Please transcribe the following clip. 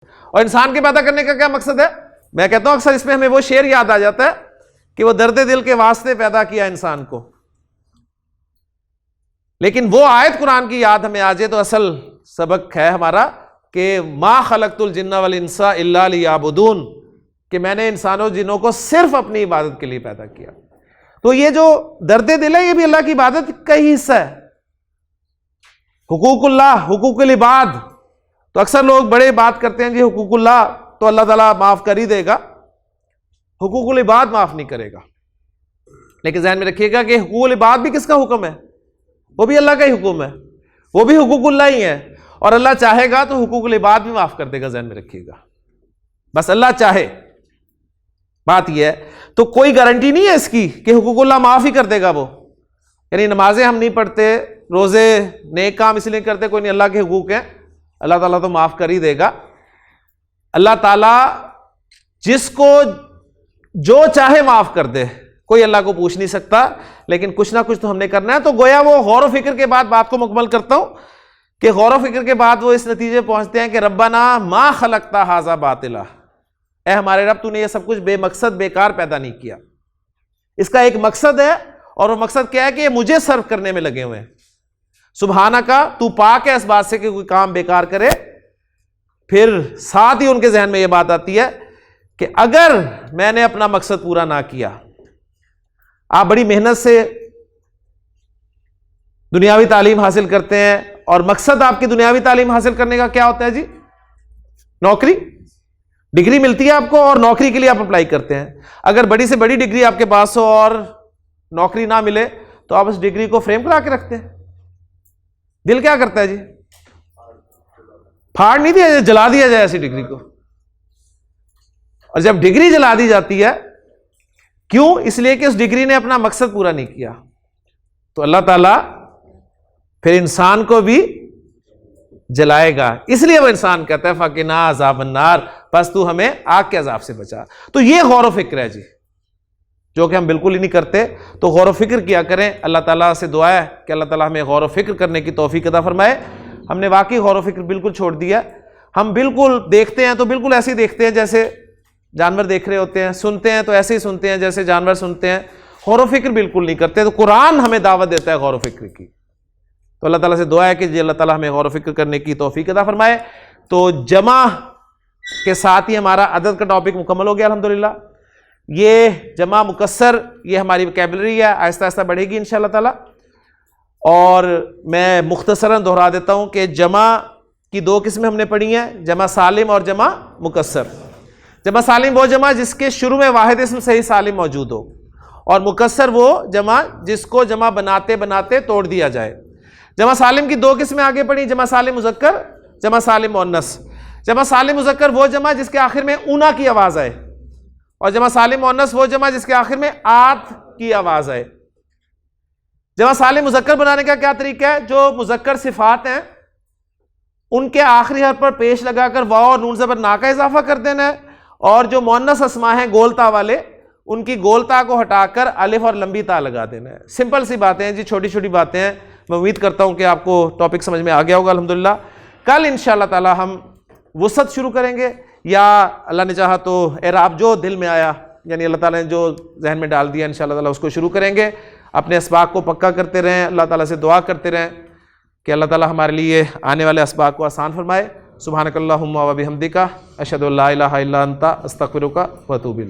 اور انسان کے پیدا کرنے کا کیا مقصد ہے؟ میں کہتا ہوں اکثر اس میں ہمیں وہ شعر یاد آ جاتا ہے کہ وہ درد دل کے واسطے پیدا کیا انسان کو، لیکن وہ آیت قرآن کی یاد ہمیں آ جائے تو اصل سبق ہے ہمارا کہ ما خلقت الجن والانس الا لیعبدون، کہ میں نے انسانوں جنوں کو صرف اپنی عبادت کے لیے پیدا کیا۔ تو یہ جو درد دل ہے یہ بھی اللہ کی عبادت کا ہی حصہ ہے۔ حقوق اللہ، حقوق العباد، تو اکثر لوگ بڑے بات کرتے ہیں جی حقوق اللہ تو اللہ تعالیٰ معاف کر ہی دے گا، حقوق العباد معاف نہیں کرے گا۔ لیکن ذہن میں رکھیے گا کہ حقوق العباد بھی کس کا حکم ہے؟ وہ بھی اللہ کا ہی حکم ہے، وہ بھی حقوق اللہ ہی ہے، اور اللہ چاہے گا تو حقوق العباد بھی معاف کر دے گا، ذہن میں رکھیے گا، بس اللہ چاہے۔ بات یہ ہے، تو کوئی گارنٹی نہیں ہے اس کی کہ حقوق اللہ معاف ہی کر دے گا وہ، یعنی نمازیں ہم نہیں پڑھتے، روزے نیک کام اس لیے کرتے، کوئی نہیں، اللہ کے حقوق ہیں، اللہ تعالیٰ تو معاف کر ہی دے گا۔ اللہ تعالیٰ جس کو جو چاہے معاف کر دے، کوئی اللہ کو پوچھ نہیں سکتا، لیکن کچھ نہ کچھ تو ہم نے کرنا ہے۔ تو گویا وہ غور و فکر کے بعد بات کو مکمل کرتا ہوں کہ غور و فکر کے بعد وہ اس نتیجے پہنچتے ہیں کہ ربنا ما خلقت ھذا باطلا، اے ہمارے رب تو نے یہ سب کچھ بے مقصد بیکار پیدا نہیں کیا، اس کا ایک مقصد ہے، اور وہ مقصد کیا ہے کہ یہ مجھے سرو کرنے میں لگے ہوئے ہیں۔ سبحانک، تو پاک ہے اس بات سے کہ کوئی کام بیکار کرے۔ پھر ساتھ ہی ان کے ذہن میں یہ بات آتی ہے کہ اگر میں نے اپنا مقصد پورا نہ کیا، آپ بڑی محنت سے دنیاوی تعلیم حاصل کرتے ہیں، اور مقصد آپ کی دنیاوی تعلیم حاصل کرنے کا کیا ہوتا ہے جی؟ نوکری، ڈگری ملتی ہے آپ کو اور نوکری کے لیے آپ اپلائی کرتے ہیں۔ اگر بڑی سے بڑی ڈگری آپ کے پاس ہو اور نوکری نہ ملے تو آپ اس ڈگری کو فریم کرا کے رکھتے ہیں۔ دل کیا کرتا ہے جی؟ پھاڑ نہیں دیا جائے، جلا دیا جائے ایسی ڈگری کو۔ اور جب ڈگری جلا دی جاتی ہے، کیوں؟ اس لیے کہ اس ڈگری نے اپنا مقصد پورا نہیں کیا، تو اللہ تعالیٰ پھر انسان کو بھی جلائے گا۔ اس لیے وہ انسان کہتا ہے فَقِنَا عَذَابَ النَّارِ، بس تو ہمیں آگ کے عذاب سے بچا۔ تو یہ غور و فکر ہے جی، جو کہ ہم بالکل ہی نہیں کرتے۔ تو غور و فکر کیا کریں، اللہ تعالیٰ سے دعا ہے کہ اللہ تعالیٰ ہمیں غور و فکر کرنے کی توفیق عطا فرمائے۔ ہم نے واقعی غور و فکر بالکل چھوڑ دیا، ہم بالکل دیکھتے ہیں تو بالکل ایسے ہی دیکھتے ہیں جیسے جانور دیکھ رہے ہوتے ہیں، سنتے ہیں تو ایسے ہی سنتے ہیں جیسے جانور سنتے ہیں، غور و فکر بالکل نہیں کرتے۔ تو قرآن ہمیں دعوت دیتا ہے غور و فکر کی۔ تو اللہ تعالیٰ سے دعا ہے کہ جی اللہ تعالیٰ ہمیں غور و فکر کرنے کی توفیق عطا فرمائے۔ تو جمع کے ساتھ ہی ہمارا عدد کا ٹاپک مکمل ہو گیا الحمدللہ۔ یہ جمع مکسر یہ ہماری ویکیبلری ہے، آہستہ آہستہ بڑھے گی انشاءاللہ تعالیٰ۔ اور میں مختصراً دہرا دیتا ہوں کہ جمع کی دو قسمیں ہم نے پڑھی ہیں، جمع سالم اور جمع مکسر۔ جمع سالم وہ جمع جس کے شروع میں واحد اسم صحیح سالم موجود ہو، اور مکسر وہ جمع جس کو جمع بناتے بناتے توڑ دیا جائے۔ جمع سالم کی دو قسمیں آگے پڑھی، جمع سالم مذکر، جمع سالم مؤنث۔ جمع سالم مذکر وہ جمع جس کے آخر میں اونا کی آواز آئے، اور جمع سالم مؤنث وہ جمع جس کے آخر میں آت کی آواز آئے۔ جمع سالم مذکر بنانے کا کیا طریقہ ہے؟ جو مذکر صفات ہیں ان کے آخری حرف پر پیش لگا کر واو اور نون زبر نا کا اضافہ کر دینا ہے، اور جو مؤنث اسماء ہیں گول تا والے ان کی گول تا کو ہٹا کر الف اور لمبی تا لگا دینا ہے۔ سمپل سی باتیں ہیں جی، چھوٹی چھوٹی باتیں ہیں۔ میں امید کرتا ہوں کہ آپ کو ٹاپک سمجھ میں آ گیا ہوگا الحمدللہ۔ کل انشاءاللہ تعالی ہم وسعت شروع کریں گے، یا اللہ نے چاہا تو اعراب جو دل میں آیا، یعنی اللہ تعالیٰ نے جو ذہن میں ڈال دیا انشاءاللہ تعالی اس کو شروع کریں گے۔ اپنے اسباق کو پکا کرتے رہیں، اللہ تعالیٰ سے دعا کرتے رہیں کہ اللہ تعالیٰ ہمارے لیے آنے والے اسباق کو آسان فرمائے۔ سبحانک اللہم و بحمدک، اشہد ان لا الہ الا انت، استغفرک و اتوب الیک۔